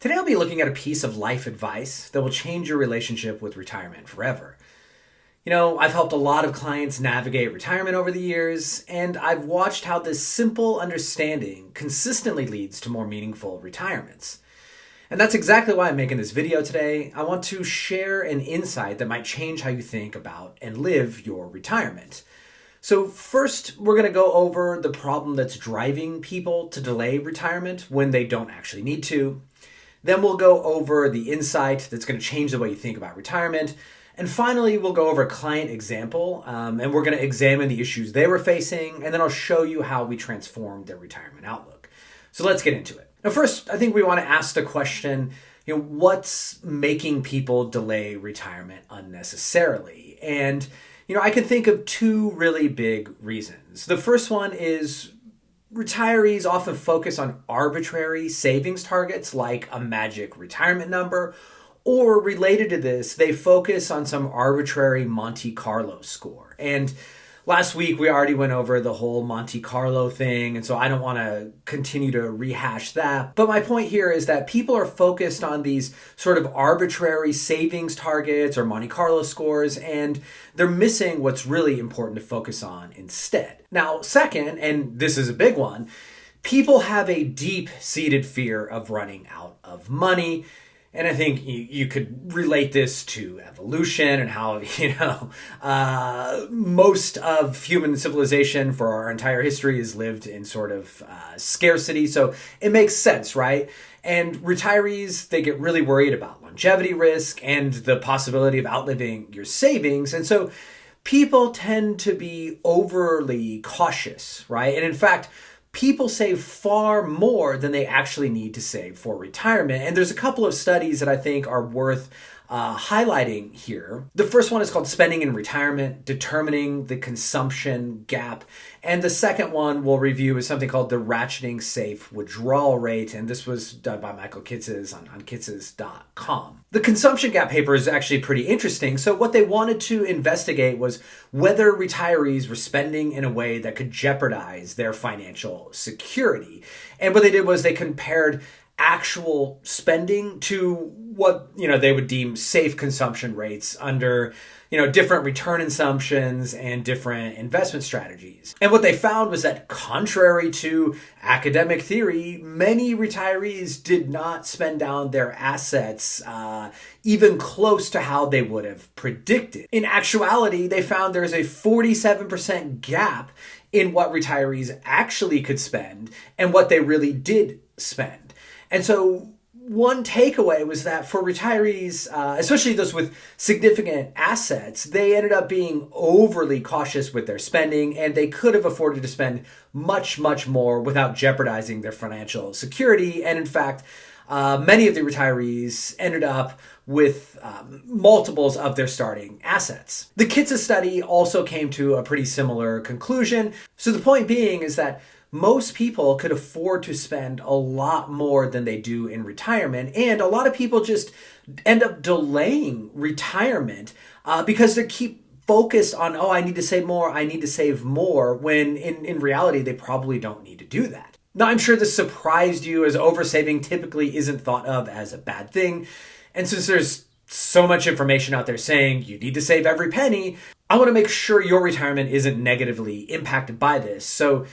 Today I'll be looking at a piece of life advice that will change your relationship with retirement forever. I've helped a lot of clients navigate retirement over the years, and I've watched how this simple understanding consistently leads to more meaningful retirements. And that's exactly why I'm making this video today. I want to share an insight that might change how you think about and live your retirement. So first, we're going to go over the problem that's driving people to delay retirement when they don't actually need to. Then we'll go over the insight that's going to change the way you think about retirement. And finally, we'll go over a client example, and we're going to examine the issues they were facing, and then I'll show you how we transformed their retirement outlook. So let's get into it. Now, first, I think we want to ask the question, what's making people delay retirement unnecessarily? And, I can think of two really big reasons. The first one is retirees often focus on arbitrary savings targets like a magic retirement number, or related to this, they focus on some arbitrary Monte Carlo score. And last week we already went over the whole Monte Carlo thing, and so I don't want to continue to rehash that. But my point here is that people are focused on these sort of arbitrary savings targets or Monte Carlo scores, and they're missing what's really important to focus on instead. Now, second, and this is a big one, people have a deep-seated fear of running out of money. And I think you could relate this to evolution and how, most of human civilization for our entire history has lived in sort of scarcity. So it makes sense, right? And retirees, they get really worried about longevity risk and the possibility of outliving your savings. And so people tend to be overly cautious, right? And in fact, people save far more than they actually need to save for retirement. And there's a couple of studies that I think are worth highlighting here. The first one is called Spending in Retirement, Determining the Consumption Gap. And the second one we'll review is something called the Ratcheting Safe Withdrawal Rate. And this was done by Michael Kitces on kitces.com. The consumption gap paper is actually pretty interesting. So what they wanted to investigate was whether retirees were spending in a way that could jeopardize their financial security. And what they did was they compared actual spending to what they would deem safe consumption rates under different return assumptions and different investment strategies. And what they found was that contrary to academic theory, many retirees did not spend down their assets even close to how they would have predicted. In actuality, they found there's a 47% gap in what retirees actually could spend and what they really did spend. And so one takeaway was that for retirees, especially those with significant assets, they ended up being overly cautious with their spending, and they could have afforded to spend much, much more without jeopardizing their financial security. And in fact, many of the retirees ended up with multiples of their starting assets. The Kitces study also came to a pretty similar conclusion. So the point being is that most people could afford to spend a lot more than they do in retirement. And a lot of people just end up delaying retirement because they keep focused on, I need to save more, I need to save more, when in reality, they probably don't need to do that. Now, I'm sure this surprised you, as oversaving typically isn't thought of as a bad thing. And since there's so much information out there saying you need to save every penny, I want to make sure your retirement isn't negatively impacted by this. So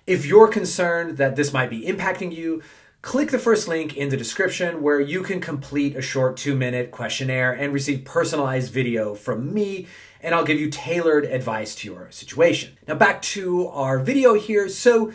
if you're concerned that this might be impacting you, click the first link in the description where you can complete a short 2-minute questionnaire and receive personalized video from me, and I'll give you tailored advice to your situation. Now back to our video here. So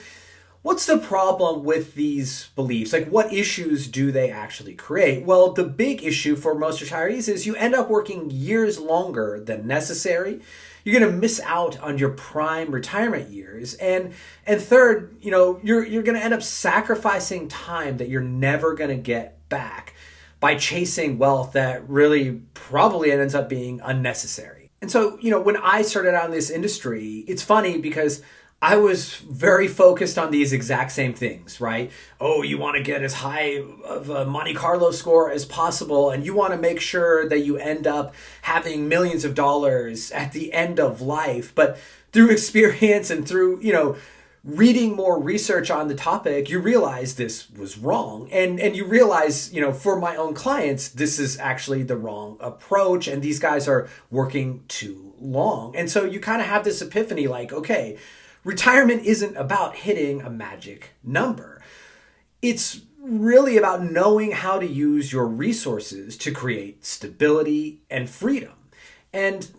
what's the problem with these beliefs? Like, what issues do they actually create? Well, the big issue for most retirees is you end up working years longer than necessary. You're going to miss out on your prime retirement years. And third, you're going to end up sacrificing time that you're never going to get back by chasing wealth that really probably ends up being unnecessary. And so, when I started out in this industry, it's funny because I was very focused on these exact same things, right? Oh, you want to get as high of a Monte Carlo score as possible, and you want to make sure that you end up having millions of dollars at the end of life. But through experience and through, reading more research on the topic, you realize this was wrong. And you realize, for my own clients, this is actually the wrong approach. And these guys are working too long. And so you kind of have this epiphany like, okay, retirement isn't about hitting a magic number. It's really about knowing how to use your resources to create stability and freedom. And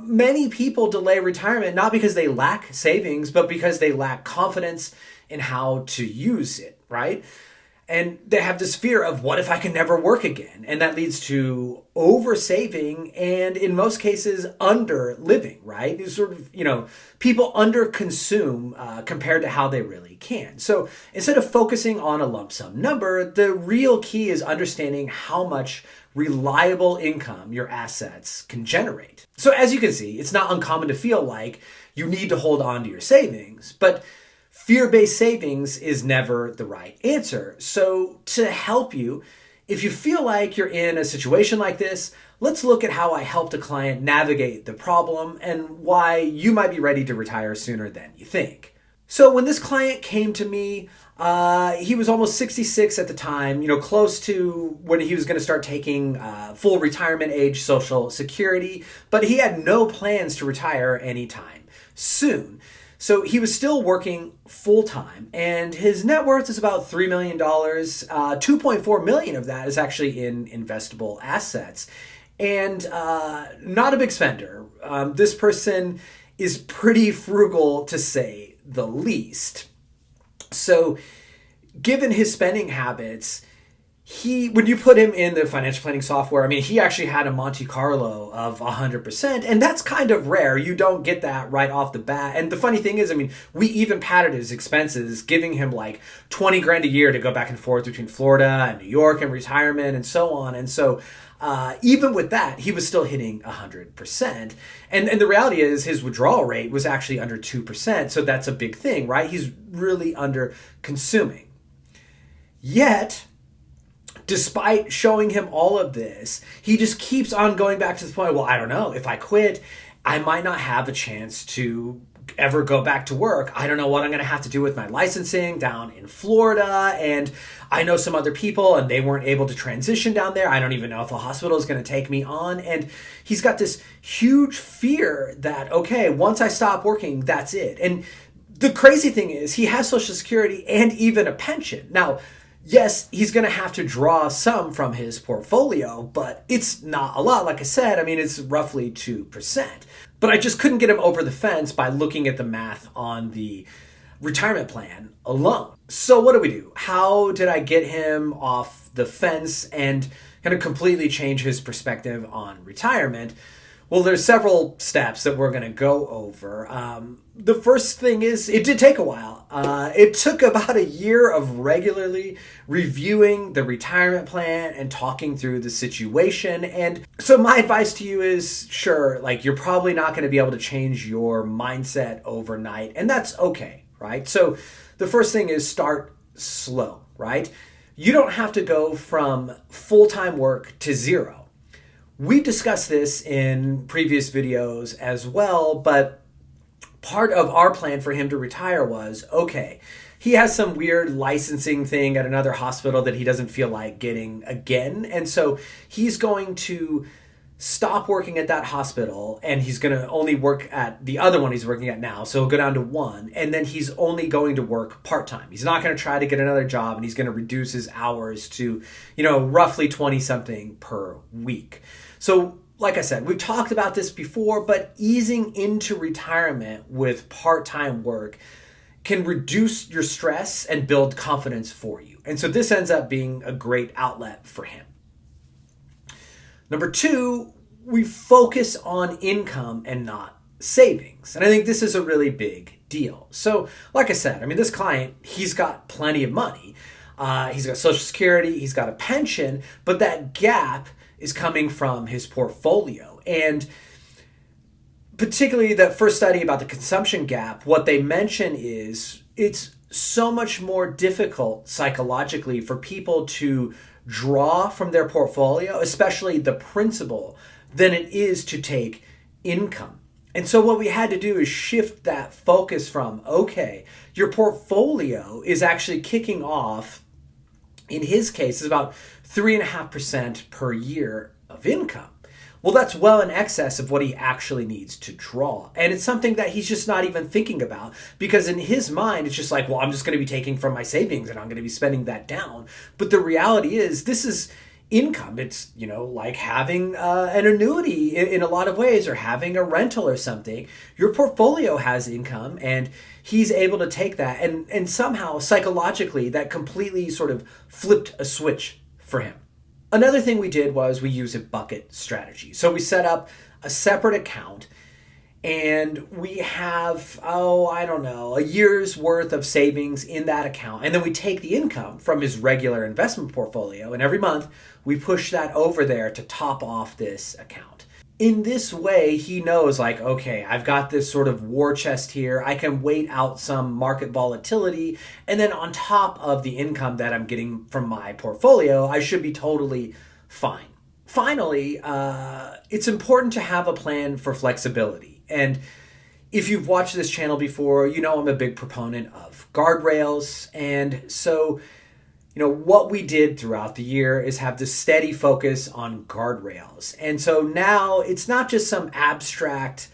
many people delay retirement not because they lack savings, but because they lack confidence in how to use it, right? And they have this fear of, what if I can never work again? And that leads to over saving and, in most cases, under living, right? These sort of, people under consume compared to how they really can. So instead of focusing on a lump sum number, the real key is understanding how much reliable income your assets can generate. So as you can see, it's not uncommon to feel like you need to hold on to your savings, but fear-based savings is never the right answer. So to help you, if you feel like you're in a situation like this, let's look at how I helped a client navigate the problem and why you might be ready to retire sooner than you think. So when this client came to me, he was almost 66 at the time, close to when he was going to start taking full retirement age Social Security, but he had no plans to retire anytime soon. So he was still working full time, and his net worth is about $3 million. 2.4 million of that is actually in investable assets, and not a big spender. This person is pretty frugal, to say the least. So given his spending habits, when you put him in the financial planning software, he actually had a Monte Carlo of 100%, and that's kind of rare. You don't get that right off the bat. And the funny thing is, we even padded his expenses, giving him like 20 grand a year to go back and forth between Florida and New York and retirement and so on. And so even with that, he was still hitting 100%. And the reality is his withdrawal rate was actually under 2%. So that's a big thing, right? He's really under consuming. Yet, despite showing him all of this, he just keeps on going back to the point, well, I don't know, if I quit, I might not have a chance to ever go back to work. I don't know what I'm going to have to do with my licensing down in Florida. And I know some other people and they weren't able to transition down there. I don't even know if a hospital is going to take me on. And he's got this huge fear that, okay, once I stop working, that's it. And the crazy thing is he has Social Security and even a pension. Now, yes, he's going to have to draw some from his portfolio, but it's not a lot. Like I said, it's roughly 2%. But I just couldn't get him over the fence by looking at the math on the retirement plan alone. So what do? How did I get him off the fence and kind of completely change his perspective on retirement? Well, there's several steps that we're going to go over. The first thing is, it did take a while. It took about a year of regularly reviewing the retirement plan and talking through the situation. And so my advice to you is, sure, you're probably not going to be able to change your mindset overnight, and that's okay, right? So the first thing is start slow, right? You don't have to go from full-time work to zero. We discussed this in previous videos as well, but part of our plan for him to retire was, okay, he has some weird licensing thing at another hospital that he doesn't feel like getting again. And so he's going to stop working at that hospital and he's going to only work at the other one he's working at now. So he'll go down to one, and then he's only going to work part-time. He's not going to try to get another job, and he's going to reduce his hours to, roughly 20 something per week. So like I said, we've talked about this before, but easing into retirement with part-time work can reduce your stress and build confidence for you. And so this ends up being a great outlet for him. Number two, we focus on income and not savings. And I think this is a really big deal. So like I said, this client, he's got plenty of money. He's got Social Security, he's got a pension, but that gap is coming from his portfolio. And particularly the first study about the consumption gap, what they mention is it's so much more difficult psychologically for people to draw from their portfolio, especially the principal, than it is to take income. And so what we had to do is shift that focus from, okay, your portfolio is actually kicking off, in his case, is about 3.5% per year of income. Well, that's well in excess of what he actually needs to draw. And it's something that he's just not even thinking about, because in his mind, it's just like, well, I'm just going to be taking from my savings and I'm going to be spending that down. But the reality is, this is income. It's, like having an annuity in a lot of ways, or having a rental or something. Your portfolio has income, and he's able to take that. And somehow, psychologically, that completely sort of flipped a switch for him. Another thing we did was we used a bucket strategy. So we set up a separate account, and we have, a year's worth of savings in that account. And then we take the income from his regular investment portfolio, and every month we push that over there to top off this account. In this way, he knows, like, okay, I've got this sort of war chest here. I can wait out some market volatility. And then on top of the income that I'm getting from my portfolio, I should be totally fine. Finally, it's important to have a plan for flexibility. And if you've watched this channel before, I'm a big proponent of guardrails. And so, what we did throughout the year is have this steady focus on guardrails. And so now it's not just some abstract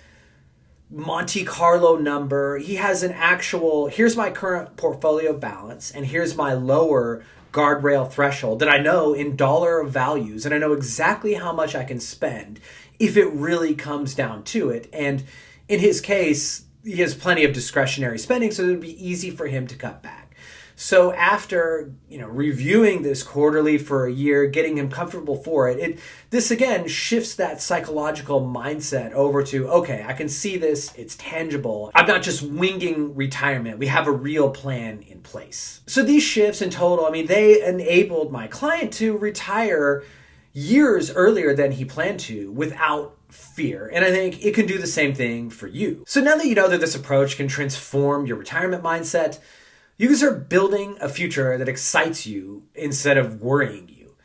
Monte Carlo number. He has an actual, here's my current portfolio balance, and here's my lower guardrail threshold that I know in dollar values, and I know exactly how much I can spend if it really comes down to it. And in his case, he has plenty of discretionary spending, so it would be easy for him to cut back. So after, reviewing this quarterly for a year, getting him comfortable for it, this again shifts that psychological mindset over to, okay, I can see this, it's tangible. I'm not just winging retirement. We have a real plan in place. So these shifts in total, they enabled my client to retire years earlier than he planned to without fear. And I think it can do the same thing for you. So now that you know that this approach can transform your retirement mindset, you can start building a future that excites you instead of worrying you.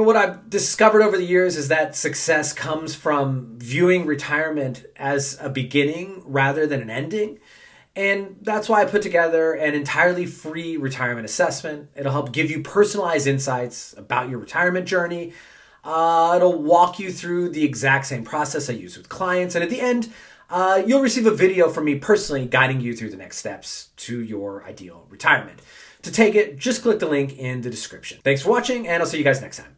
What I've discovered over the years is that success comes from viewing retirement as a beginning rather than an ending. And that's why I put together an entirely free retirement assessment. It'll help give you personalized insights about your retirement journey. It'll walk you through the exact same process I use with clients. And at the end, you'll receive a video from me personally guiding you through the next steps to your ideal retirement. To take it, just click the link in the description. Thanks for watching, and I'll see you guys next time.